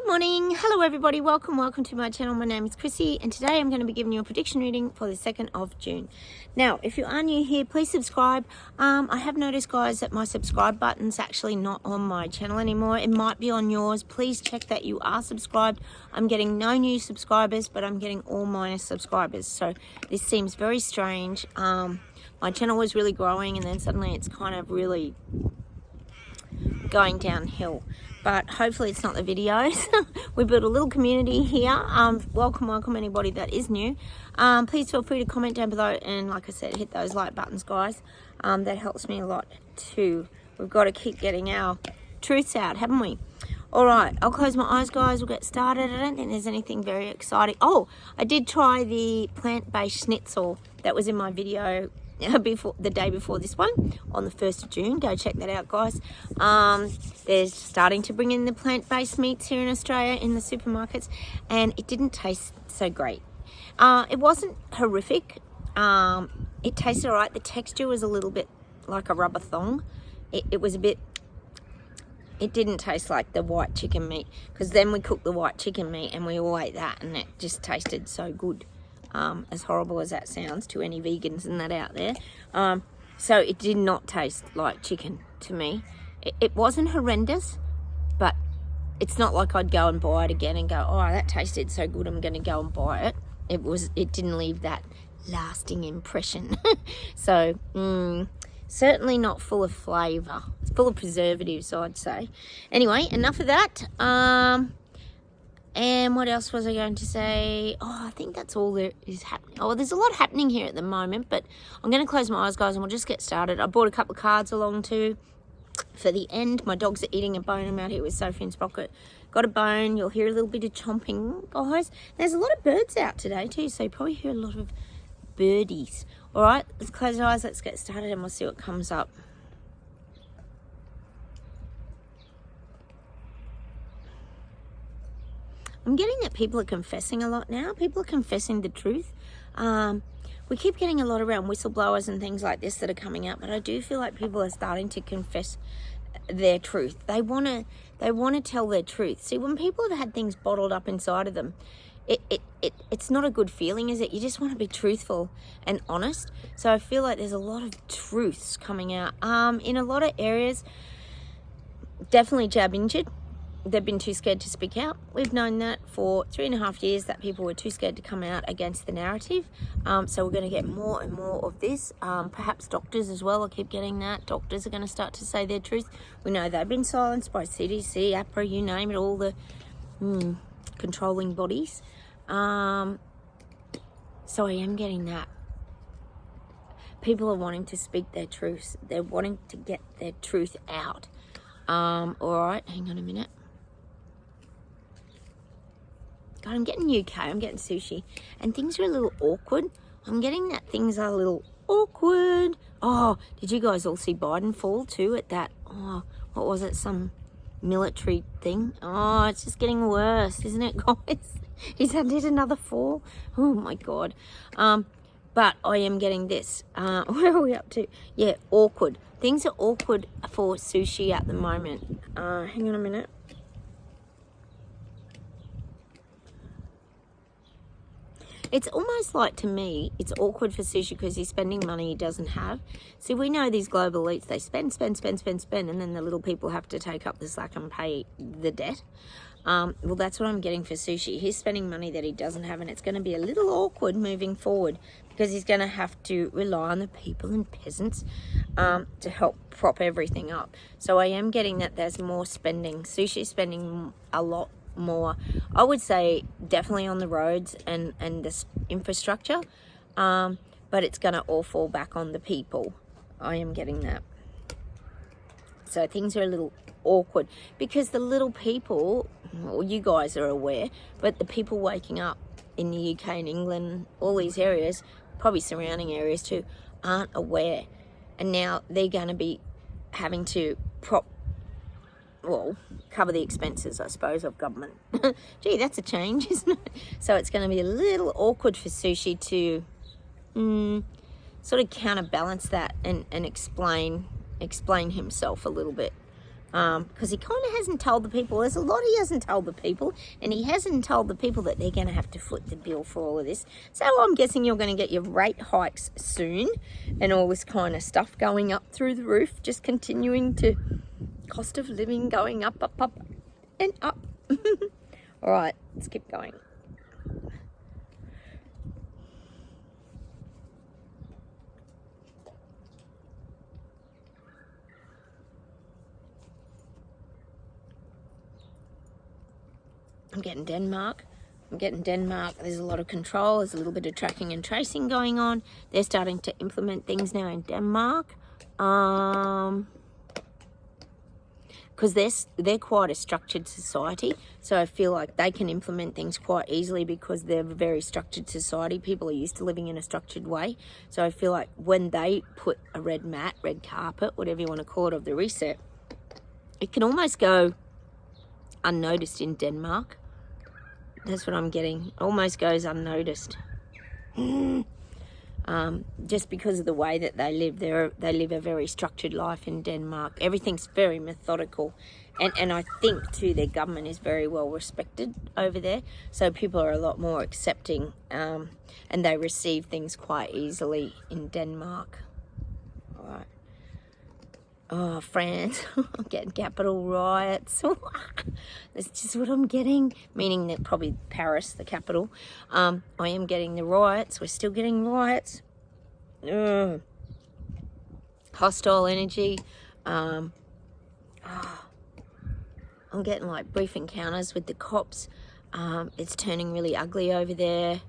Good morning. Hello everybody. Welcome to my channel. My name is Chrissy and today I'm going to be giving you a prediction reading for the 2nd of June. Now, if you are new here, please subscribe. I have noticed, guys, that my subscribe button's actually not on my channel anymore. It might be on yours. Please check that you are subscribed. I'm getting no new subscribers, but I'm getting all minus subscribers. So this seems very strange. My channel was really growing and then suddenly it's kind of really going downhill. But hopefully it's not the videos. We built a little community here. Welcome anybody that is new. Please feel free to comment down below, and like I said, hit those like buttons, guys. That helps me a lot too. We've got to keep getting our truths out, haven't we? All right, I'll close my eyes, guys. We'll get started. I don't think there's anything very exciting. Oh, I did try the plant-based schnitzel that was in my video the day before this one on the 1st of June. Go check that out, guys. They're starting to bring in the plant-based meats here in Australia in the supermarkets, and it didn't taste so great. It wasn't horrific. It tasted all right. The texture was a little bit like a rubber thong. It was a bit, it didn't taste like the white chicken meat, because then we cooked the white chicken meat and we all ate that and it just tasted so good. As horrible as that sounds to any vegans and that out there. So it did not taste like chicken to me. It wasn't horrendous, but it's not like I'd go and buy it again and go, oh, that tasted so good, I'm going to go and buy it. It didn't leave that lasting impression. So certainly not full of flavour. It's full of preservatives, I'd say. Anyway, enough of that. And what else was I going to say? Oh, I think that's all there is happening. Oh, there's a lot happening here at the moment, but I'm going to close my eyes, guys, and we'll just get started. I brought a couple of cards along too for the end. My dogs are eating a bone. I'm out here with Sophie and Sprocket. Got a bone. You'll hear a little bit of chomping, guys. There's a lot of birds out today too, so you probably hear a lot of birdies. All right, let's close our eyes. Let's get started and we'll see what comes up. I'm getting that people are confessing a lot now. People are confessing the truth. We keep getting a lot around whistleblowers and things like this that are coming out, but I do feel like people are starting to confess their truth. They want to tell their truth. See, when people have had things bottled up inside of them, it's not a good feeling, is it? You just want to be truthful and honest. So I feel like there's a lot of truths coming out. In a lot of areas, definitely jab injured. They've been too scared to speak out. We've known that for 3.5 years, that people were too scared to come out against the narrative. So we're going to get more and more of this. Perhaps doctors as well. I keep getting that. Doctors are going to start to say their truth. We know they've been silenced by CDC, APRA, you name it, all the controlling bodies. So I am getting that. People are wanting to speak their truths. They're wanting to get their truth out. All right, hang on a minute. God, I'm getting UK, I'm getting sushi, and things are a little awkward. I'm getting that things are a little awkward. Oh, did you guys all see Biden fall too at that, oh, what was it, some military thing? Oh, it's just getting worse, isn't it, guys? He's had another fall. Oh my God. But I am getting this. Where are we up to? Yeah, awkward. Things are awkward for sushi at the moment. Hang on a minute. It's almost like, to me, it's awkward for sushi because he's spending money he doesn't have. See, we know these global elites, they spend, and then the little people have to take up the slack and pay the debt. Well, that's what I'm getting for sushi. He's spending money that he doesn't have, and it's going to be a little awkward moving forward because he's going to have to rely on the people and peasants to help prop everything up. So I am getting that there's more spending. Sushi spending a lot more, I would say, definitely on the roads and this infrastructure, but it's going to all fall back on the people. I am getting that. So things are a little awkward because the little people, well, you guys are aware, but the people waking up in the UK and England, all these areas, probably surrounding areas too, aren't aware, and now they're going to be having to cover the expenses, I suppose, of government. Gee, that's a change, isn't it? So it's going to be a little awkward for sushi to sort of counterbalance that and explain himself a little bit. because he kind of hasn't told the people. There's a lot he hasn't told the people, and he hasn't told the people that they're going to have to foot the bill for all of this. So I'm guessing you're going to get your rate hikes soon, and all this kind of stuff going up through the roof, just continuing to cost of living going up, and up. All right, let's keep going. I'm getting Denmark. There's a lot of control. There's a little bit of tracking and tracing going on. They're starting to implement things now in Denmark. Because they're quite a structured society. So I feel like they can implement things quite easily because they're a very structured society. People are used to living in a structured way. So I feel like when they put a red mat, red carpet, whatever you want to call it, of the reset, it can almost go unnoticed in Denmark. That's what I'm getting. Almost goes unnoticed. Just because of the way that they live. They live a very structured life in Denmark. Everything's very methodical. And I think, too, their government is very well respected over there. So people are a lot more accepting, and they receive things quite easily in Denmark. All right. Oh, France. I'm getting capital riots. That's just what I'm getting. Meaning that probably Paris, the capital. I am getting the riots. We're still getting riots. Hostile energy. I'm getting like brief encounters with the cops. It's turning really ugly over there.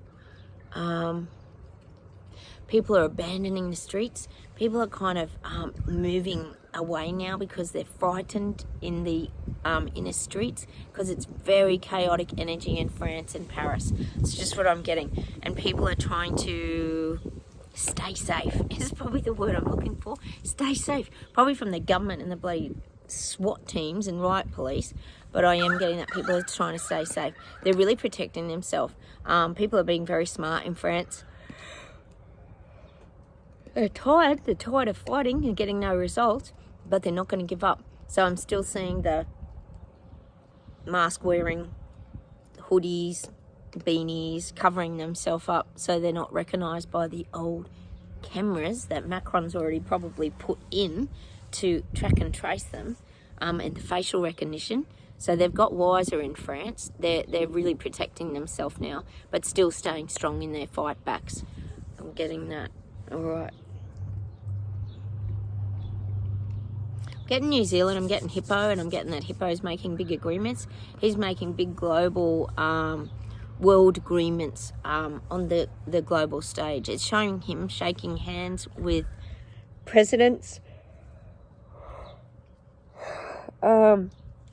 People are abandoning the streets. People are kind of moving away now because they're frightened in the inner streets, because it's very chaotic energy in France and Paris. It's just what I'm getting. And people are trying to stay safe is probably the word I'm looking for. Stay safe. Probably from the government and the bloody SWAT teams and riot police. But I am getting that people are trying to stay safe. They're really protecting themselves. People are being very smart in France. They're tired of fighting and getting no results, but they're not going to give up. So I'm still seeing the mask wearing, hoodies, beanies, covering themselves up so they're not recognised by the old cameras that Macron's already probably put in to track and trace them, and the facial recognition. So they've got wiser in France. They're really protecting themselves now, but still staying strong in their fight backs. I'm getting that. All right. Getting New Zealand, I'm getting Hippo, and I'm getting that Hippo's making big agreements. He's making big global world agreements on the global stage. It's showing him shaking hands with presidents.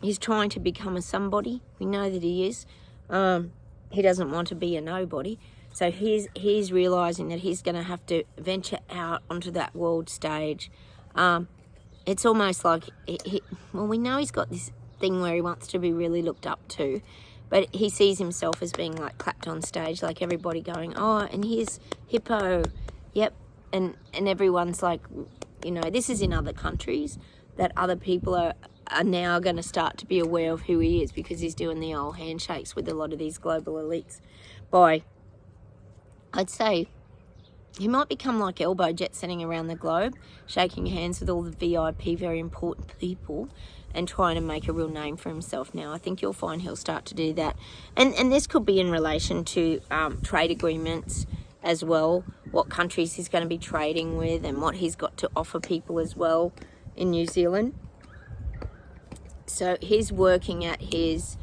He's trying to become a somebody. We know that he is. He doesn't want to be a nobody. So he's realising that he's going to have to venture out onto that world stage. It's almost like, we know he's got this thing where he wants to be really looked up to, but he sees himself as being like clapped on stage, like everybody going, oh, and here's Hippo, yep, and everyone's like, this is in other countries, that other people are now going to start to be aware of who he is, because he's doing the old handshakes with a lot of these global elites. I'd say he might become like Elbow jet setting around the globe, shaking hands with all the VIP, very important people, and trying to make a real name for himself now. I think you'll find he'll start to do that. And this could be in relation to trade agreements as well, what countries he's going to be trading with and what he's got to offer people as well in New Zealand. So he's working at his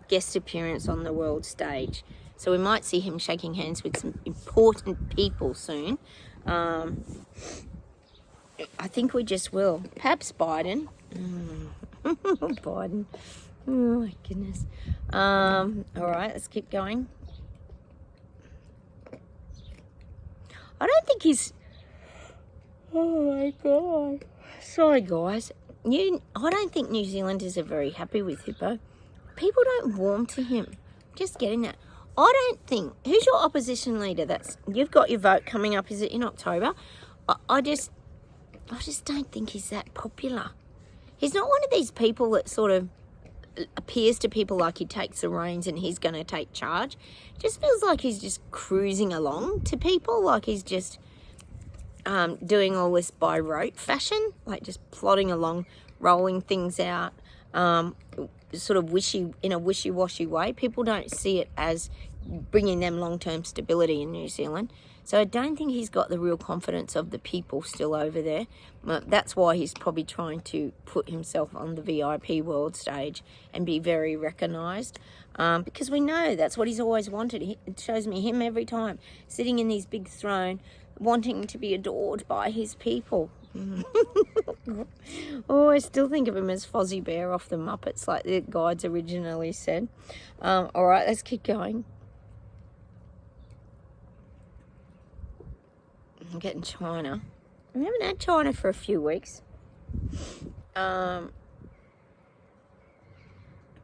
guest appearance on the world stage. So we might see him shaking hands with some important people soon. I think we just will. Perhaps Biden. Biden. Oh my goodness. All right, let's keep going. I don't think he's... Oh my God. Sorry, guys. I don't think New Zealanders are very happy with Hippo. People don't warm to him. Just getting that. I don't think... Who's your opposition leader? You've got your vote coming up. Is it in October? I just don't think he's that popular. He's not one of these people that sort of appears to people like he takes the reins and he's going to take charge. Just feels like he's just cruising along to people, like he's just doing all this by rote fashion, like just plodding along, rolling things out, sort of in a wishy-washy way. People don't see it as bringing them long-term stability in New Zealand. So I don't think he's got the real confidence of the people still over there. That's why he's probably trying to put himself on the VIP world stage and be very recognised, because we know that's what he's always wanted. It shows me him every time, sitting in his big throne, wanting to be adored by his people. Oh, I still think of him as Fozzie Bear off the Muppets, like the guides originally said. All right, let's keep going. I'm getting China. We haven't had China for a few weeks.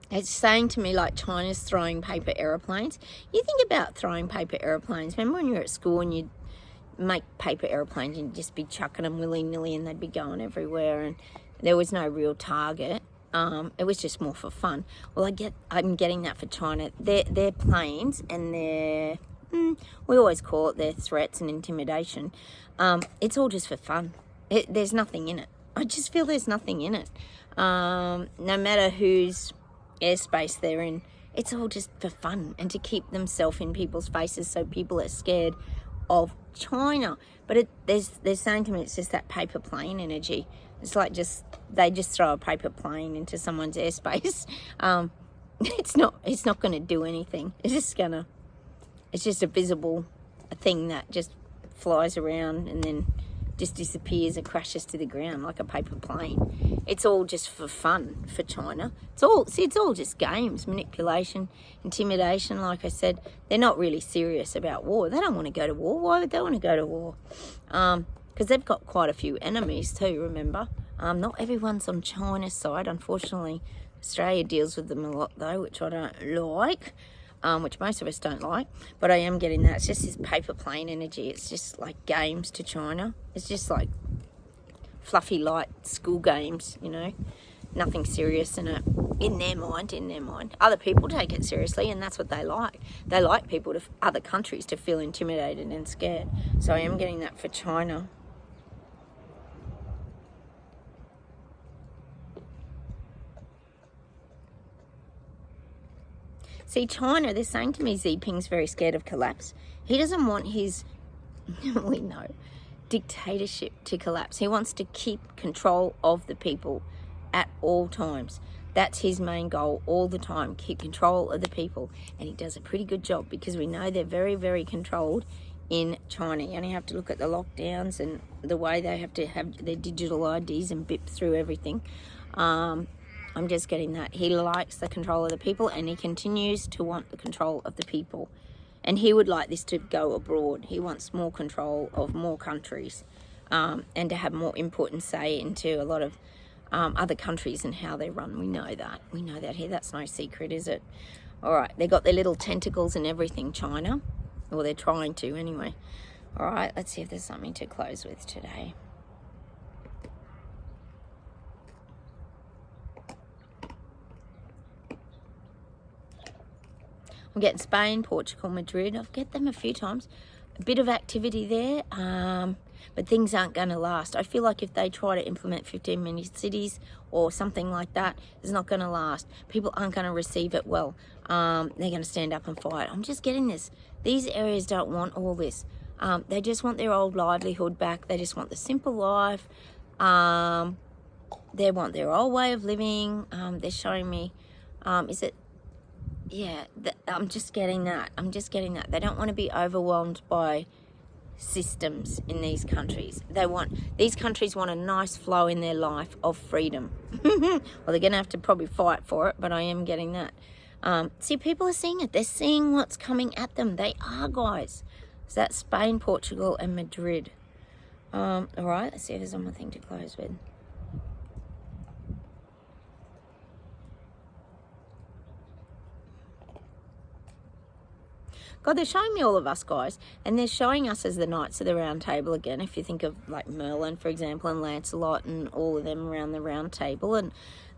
It's saying to me like China's throwing paper aeroplanes. You think about throwing paper aeroplanes. Remember when you were at school and you'd make paper aeroplanes and you'd just be chucking them willy-nilly and they'd be going everywhere and there was no real target. It was just more for fun. Well, I'm getting that for China. Their planes and their... we always call it their threats and intimidation. It's all just for fun. There's nothing in it. I just feel there's nothing in it. No matter whose airspace they're in, it's all just for fun and to keep themselves in people's faces so people are scared of China. But they're saying to me it's just that paper plane energy. It's like they just throw a paper plane into someone's airspace. It's not going to do anything. It's just a visible thing that just flies around and then just disappears and crashes to the ground like a paper plane. It's all just for fun for China. It's all just games, manipulation, intimidation. Like I said, they're not really serious about war. They don't want to go to war. Why would they want to go to war? Because they've got quite a few enemies too, remember. Not everyone's on China's side. Unfortunately, Australia deals with them a lot though, which I don't like. Which most of us don't like, but I am getting that. It's just this paper plane energy. It's just like games to China. It's just like fluffy, light school games, nothing serious in it. In their mind. Other people take it seriously, and that's what they like. They like people, other countries, to feel intimidated and scared. So I am getting that for China. See, China, they're saying to me Xi Jinping's very scared of collapse. He doesn't want his, we know, dictatorship to collapse. He wants to keep control of the people at all times. That's his main goal all the time, keep control of the people. And he does a pretty good job because we know they're very, very controlled in China. You only have to look at the lockdowns and the way they have to have their digital IDs and bip through everything. I'm just getting that. He likes the control of the people and he continues to want the control of the people. And he would like this to go abroad. He wants more control of more countries, and to have more input and say into a lot of other countries and how they run. We know that here. That's no secret, is it? All right, they got their little tentacles and everything, China. Or they're trying to anyway. All right, let's see if there's something to close with today. I'm getting Spain, Portugal, Madrid. I've get them a few times. A bit of activity there, but things aren't going to last. I feel like if they try to implement 15-minute cities or something like that, it's not going to last. People aren't going to receive it well. They're going to stand up and fight. I'm just getting this. These areas don't want all this. They just want their old livelihood back. They just want the simple life. They want their old way of living. They're showing me, is it? Yeah, I'm just getting that. They don't want to be overwhelmed by systems in these countries. These countries want a nice flow in their life of freedom. Well, they're going to have to probably fight for it, but I am getting that. See, people are seeing it. They're seeing what's coming at them. They are, guys. So that's Spain, Portugal, and Madrid. All right, let's see if there's one more thing to close with. God, they're showing me all of us, guys. And they're showing us as the Knights of the Round Table again. If you think of like Merlin, for example, and Lancelot and all of them around the round table. And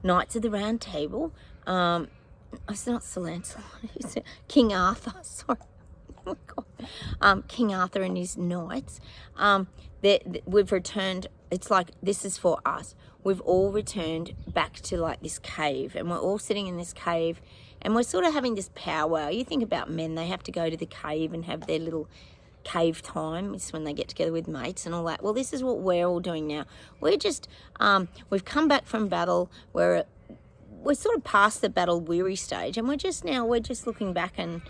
Knights of the Round Table. It's not Sir Lancelot. It's King Arthur. Sorry. Oh, God. King Arthur and his knights. We've returned. It's like this is for us. We've all returned back to like this cave, and we're all sitting in this cave, and we're sort of having this powwow. You think about men; they have to go to the cave and have their little cave time. It's when they get together with mates and all that. Well, this is what we're all doing now. We're just we've come back from battle. We're sort of past the battle weary stage, and we're just looking back and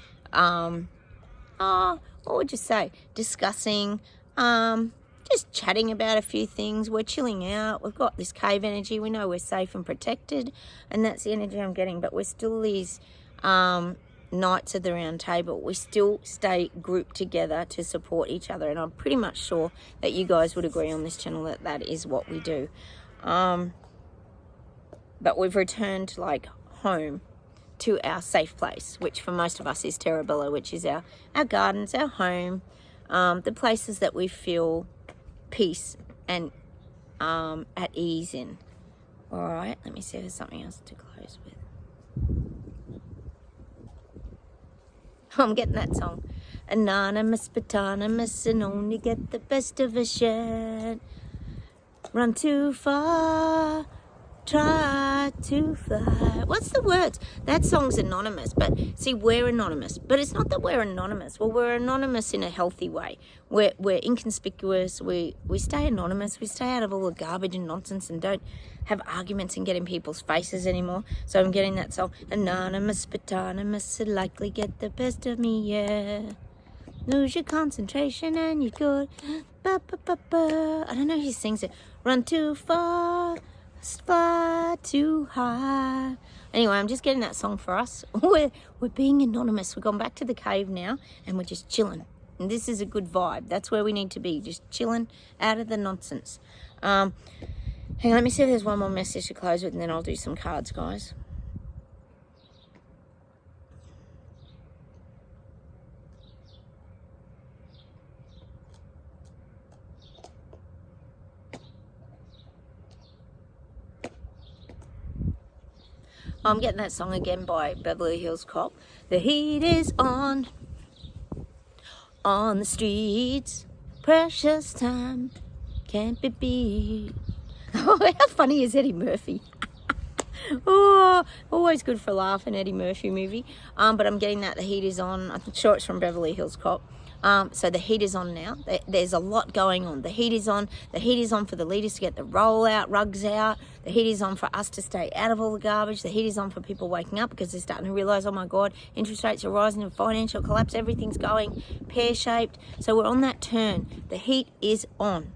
what would you say? Discussing, just chatting about a few things. We're chilling out. We've got this cave energy. We know we're safe and protected, and that's the energy I'm getting. But we're still these Knights of the Round Table. We still stay grouped together to support each other, and I'm pretty much sure that you guys would agree on this channel that that is what we do. But we've returned like home to our safe place, which for most of us is Terabilla, which is our gardens, our home, the places that we feel peace and at ease in. All right, let me see if there's something else to close with. I'm getting that song. Anonymous, autonomous, and only get the best of a shed. Run too far, try to fly. What's the words? That song's anonymous, but see, we're anonymous. But it's not that we're anonymous. Well, we're anonymous in a healthy way. We're inconspicuous. We stay anonymous. We stay out of all the garbage and nonsense and don't have arguments and get in people's faces anymore. So I'm getting that song. Anonymous, but anonymous, will likely get the best of me, yeah. Lose your concentration and you're good. Ba, ba, ba, ba. I don't know who sings it. Run too far, fly too high. Anyway, I'm just getting that song for us. We're being anonymous. We've gone back to the cave now and we're just chilling. And this is a good vibe. That's where we need to be, just chilling out of the nonsense. Hang on, let me see if there's one more message to close with, and then I'll do some cards, guys. I'm getting that song again by Beverly Hills Cop. The heat is on the streets. Precious time can't be beat. Oh, how funny is Eddie Murphy? Oh, always good for a laugh, an Eddie Murphy movie. But I'm getting that the heat is on. I'm sure it's from Beverly Hills Cop. So the heat is on now. There's a lot going on. The heat is on. The heat is on for the leaders to get the rollout rugs out. The heat is on for us to stay out of all the garbage. The heat is on for people waking up because they're starting to realise, oh my God, interest rates are rising and financial collapse. Everything's going pear-shaped. So we're on that turn. The heat is on.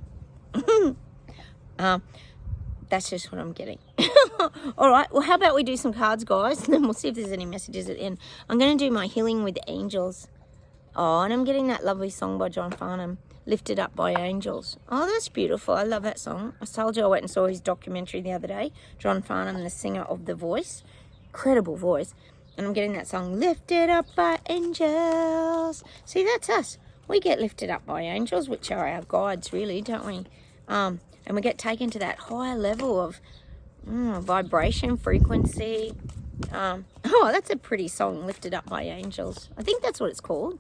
That's just what I'm getting. All right, well, how about we do some cards, guys, and then we'll see if there's any messages at the end. I'm going to do my healing with angels. Oh, and I'm getting that lovely song by John Farnham, Lifted Up by Angels. Oh, that's beautiful. I love that song. I told you I went and saw his documentary the other day. John Farnham, the singer of The Voice. Incredible voice. And I'm getting that song, Lifted Up by Angels. See, that's us. We get lifted up by angels, which are our guides, really, don't we? And we get taken to that higher level of vibration, frequency. Oh, that's a pretty song, Lifted Up by Angels. I think that's what it's called.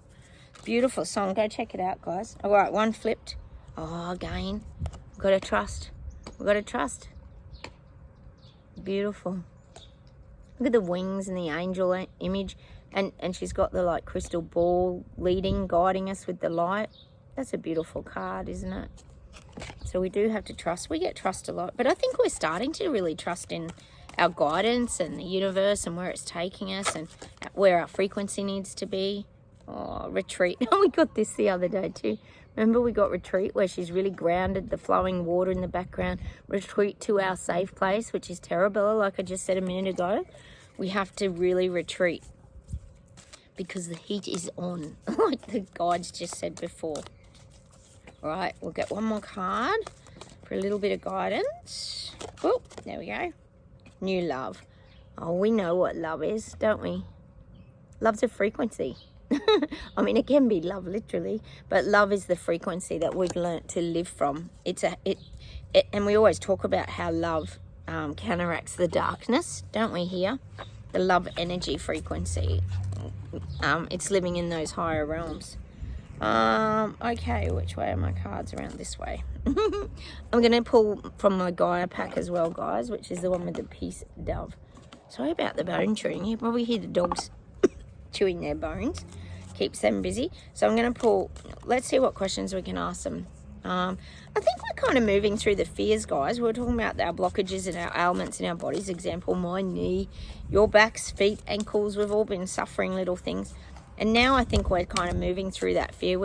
Beautiful song. Go check it out, guys. All right, one flipped. Oh, again. We've got to trust. We've got to trust. Beautiful. Look at the wings and the angel image. And she's got the, like, crystal ball leading, guiding us with the light. That's a beautiful card, isn't it? So we do have to trust. We get trust a lot. But I think we're starting to really trust in our guidance and the universe and where it's taking us and where our frequency needs to be. Oh, retreat. Oh, we got this the other day too. Remember we got retreat where she's really grounded, the flowing water in the background. Retreat to our safe place, which is Terabilla, like I just said a minute ago. We have to really retreat because the heat is on, like the guides just said before. All right, we'll get one more card for a little bit of guidance. Oh, there we go. New love. Oh, we know what love is, don't we? Love's a frequency. I mean, it can be love literally, but love is the frequency that we've learnt to live from. And we always talk about how love counteracts the darkness, don't we? Here, the love energy frequency. It's living in those higher realms. Okay, which way are my cards? Around this way. I'm going to pull from my Gaia pack as well, guys, which is the one with the peace dove. Sorry about the bone chewing. You probably hear the dogs chewing their bones. Keeps them busy. So I'm going to pull, let's see what questions we can ask them. I think we're kind of moving through the fears, guys. We were talking about our blockages and our ailments in our bodies. Example, my knee, your backs, feet, ankles. We've all been suffering little things. And now I think we're kind of moving through that fear.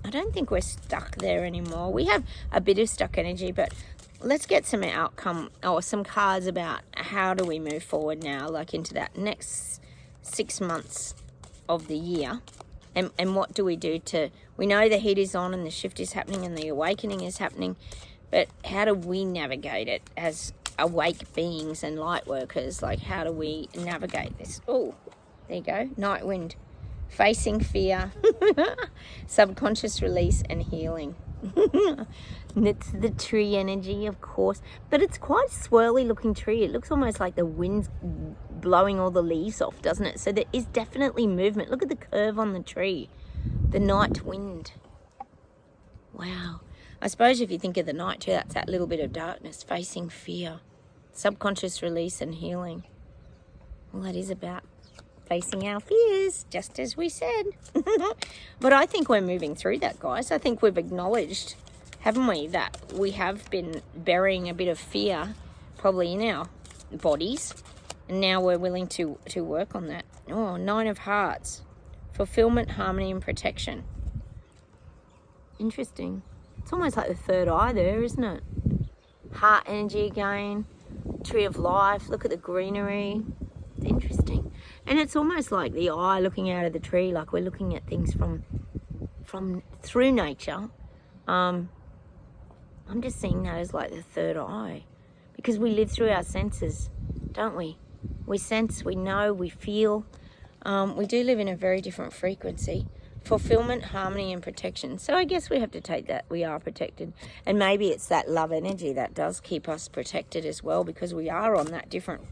I don't think we're stuck there anymore. We have a bit of stuck energy, but let's get some outcome or some cards about how do we move forward now, like into that next 6 months of the year. And what do we do we know the heat is on and the shift is happening and the awakening is happening, but how do we navigate it as awake beings and light workers? Like, how do we navigate this? Oh, there you go. Night wind. Facing fear, subconscious release and healing. And it's the tree energy, of course, but it's quite a swirly looking tree. It looks almost like the wind's blowing all the leaves off, doesn't it? So there is definitely movement. Look at the curve on the tree. The night wind. Wow. I suppose if you think of the night too, that's that little bit of darkness, facing fear, subconscious release and healing. Well, that is about facing our fears, just as we said. But I think we're moving through that, guys. I think we've acknowledged, haven't we, that we have been burying a bit of fear probably in our bodies, and now we're willing to work on that. Oh, 9 of Hearts. Fulfillment, harmony, and protection. Interesting. It's almost like the third eye there, isn't it? Heart energy again. Tree of life. Look at the greenery. It's interesting. And it's almost like the eye looking out of the tree, like we're looking at things from through nature. I'm just seeing that as like the third eye, because we live through our senses, don't we? We sense, we know, we feel. We do live in a very different frequency. Fulfillment, harmony, and protection. So I guess we have to take that we are protected. And maybe it's that love energy that does keep us protected as well, because we are on that different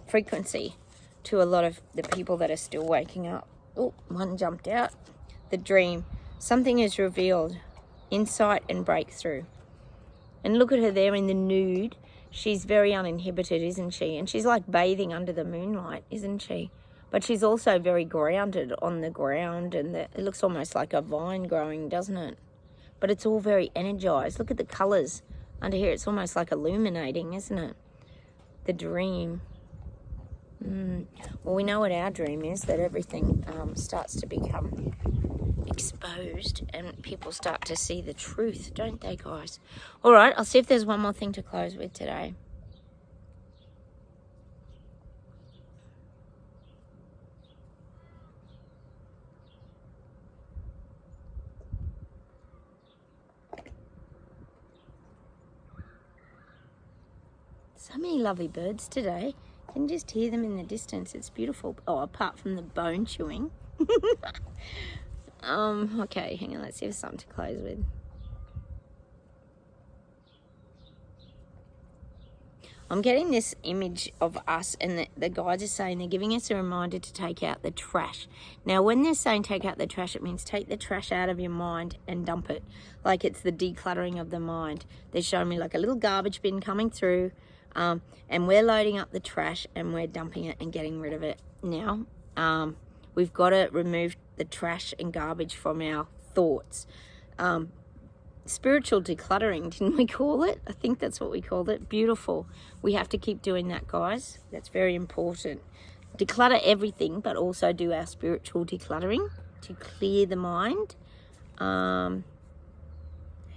frequency to a lot of the people that are still waking up. Oh, one jumped out. The dream. Something is revealed. Insight and breakthrough. And look at her there in the nude. She's very uninhibited, isn't she? And she's like bathing under the moonlight, isn't she? But she's also very grounded on the ground, and it looks almost like a vine growing, doesn't it? But it's all very energized. Look at the colors under here. It's almost like illuminating, isn't it? The dream. Well, we know what our dream is, that everything starts to become exposed and people start to see the truth, don't they, guys? All right, I'll see if there's one more thing to close with today. So many lovely birds today. You can just hear them in the distance. It's beautiful. Oh, apart from the bone chewing. Okay, hang on. Let's see if there's something to close with. I'm getting this image of us, and the guides are saying they're giving us a reminder to take out the trash. Now, when they're saying take out the trash, it means take the trash out of your mind and dump it. Like it's the decluttering of the mind. They're showing me like a little garbage bin coming through, and we're loading up the trash and we're dumping it and getting rid of it. Now, we've got to remove the trash and garbage from our thoughts. Spiritual decluttering, didn't we call it? I think that's what we called it. Beautiful. We have to keep doing that, guys. That's very important. Declutter everything, but also do our spiritual decluttering to clear the mind. Hang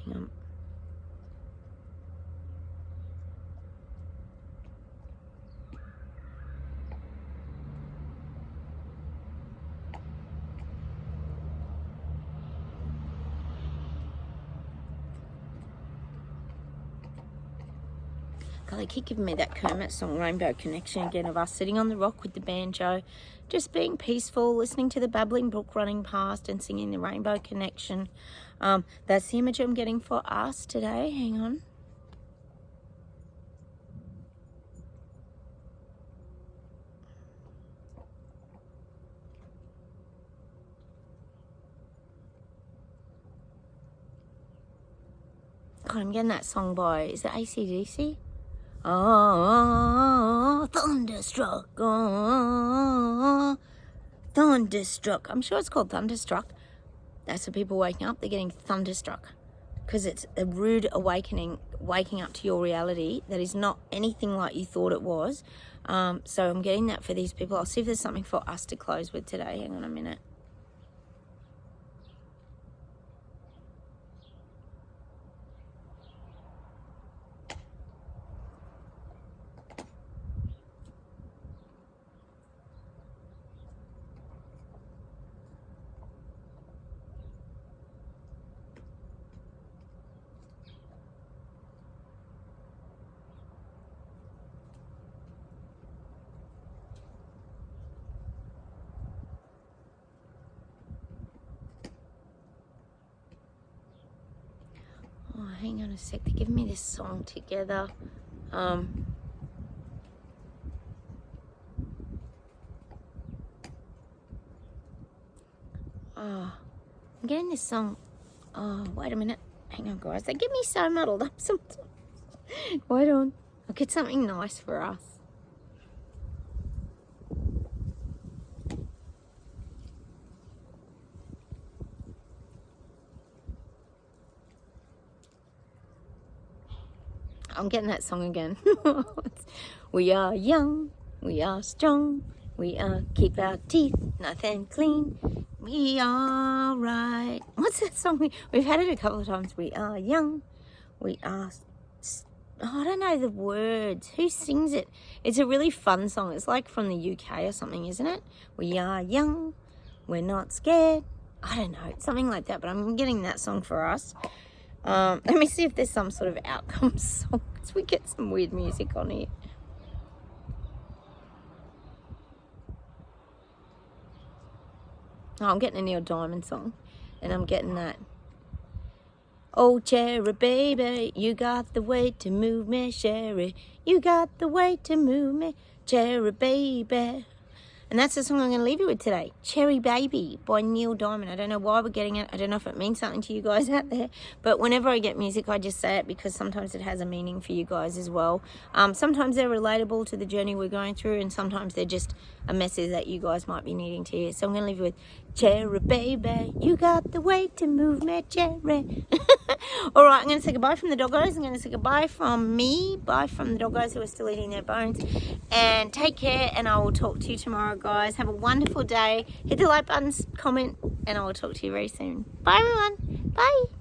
on. God, they keep giving me that Kermit song, Rainbow Connection, again, of us sitting on the rock with the banjo, just being peaceful, listening to the babbling brook running past and singing the Rainbow Connection. That's the image I'm getting for us today. Hang on. God, I'm getting that song by, is it AC/DC? Oh, Thunderstruck. Oh, Thunderstruck. I'm sure it's called Thunderstruck. That's the people waking up. They're getting thunderstruck because it's a rude awakening, waking up to your reality that is not anything like you thought it was. So I'm getting that for these people. I'll see if there's something for us to close with today. Hang on a minute. Oh, hang on a sec. They're giving me this song together. I'm getting this song. Oh, wait a minute. Hang on, guys. They get me so muddled up sometimes. Wait on. I'll get something nice for us. I'm getting that song again. We are young, we are strong, we are keep our teeth nice and clean. We are right. What's that song? We've had it a couple of times. We are young, we are... Oh, I don't know the words. Who sings it? It's a really fun song. It's like from the UK or something, isn't it? We are young, we're not scared. I don't know, it's something like that, but I'm getting that song for us. Let me see if there's some sort of outcome song, because we get some weird music on here. Oh, I'm getting a Neil Diamond song, and I'm getting that. Oh, cherry baby, you got the way to move me, cherry. You got the way to move me, cherry baby. And that's the song I'm going to leave you with today. Cherry Baby by Neil Diamond. I don't know why we're getting it. I don't know if it means something to you guys out there. But whenever I get music, I just say it because sometimes it has a meaning for you guys as well. Sometimes they're relatable to the journey we're going through, and sometimes they're just a message that you guys might be needing to hear. So I'm going to leave you with Cherry Baby. You got the way to move me, cherry. All right, I'm going to say goodbye from the doggos. I'm going to say goodbye from me. Bye from the doggos who are still eating their bones. And take care, and I will talk to you tomorrow, guys. Have a wonderful day. Hit the like buttons, comment, and I will talk to you very soon. Bye, everyone. Bye.